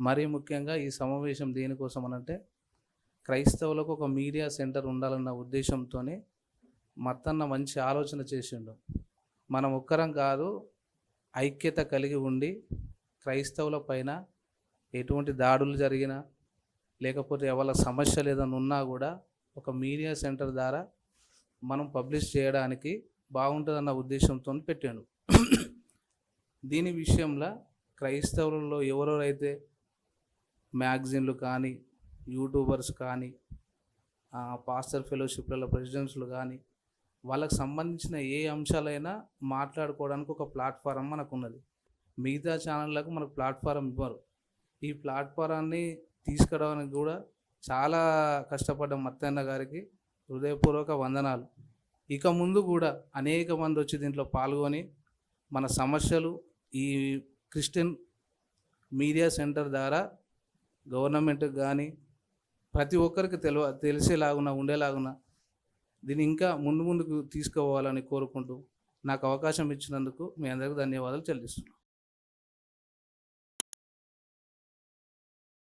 మరీ ముఖ్యంగా ఈ సమావేశం దేనికోసం అనంటే క్రైస్తవులకు ఒక మీడియా సెంటర్ ఉండాలన్న ఉద్దేశంతోనే మత్తన్న మంచి ఆలోచన చేసిండు. మనం ఒక్కరం కాదు, ఐక్యత కలిగి ఉండి క్రైస్తవుల పైన ఎటువంటి దాడులు జరిగినా లేకపోతే వాళ్ళ సమస్యలు ఏదైనా ఉన్నా కూడా ఒక మీడియా సెంటర్ ద్వారా మనం పబ్లిష్ చేయడానికి బాగుంటుందన్న ఉద్దేశంతో పెట్టాడు. దీని విషయంలో క్రైస్తవులలో ఎవరెవరైతే మ్యాగజైన్లు కానీ, యూట్యూబర్స్ కానీ, పాస్టర్ ఫెలోషిప్లలో ప్రెసిడెంట్స్లు కానీ, వాళ్ళకు సంబంధించిన ఏ అంశాలైనా మాట్లాడుకోవడానికి ఒక ప్లాట్ఫారం మనకు ఉన్నది. మిగతా ఛానళ్ళకు మనకు ప్లాట్ఫారం ఇవ్వరు. ఈ ప్లాట్ఫారాన్ని తీసుకురావడానికి కూడా చాలా కష్టపడ్డ మత్తన్న గారికి హృదయపూర్వక వందనాలు. ఇక ముందు కూడా అనేక మంది వచ్చి దీంట్లో పాల్గొని మన సమస్యలు ఈ క్రిస్టియన్ మీడియా సెంటర్ ద్వారా గవర్నమెంట్కి కానీ ప్రతి ఒక్కరికి తెలిసేలాగున ఉండేలాగున దీన్ని ఇంకా ముందుకు తీసుకుపోవాలని కోరుకుంటూ నాకు అవకాశం ఇచ్చినందుకు మీ అందరికీ ధన్యవాదాలు చెల్లిస్తున్నాను.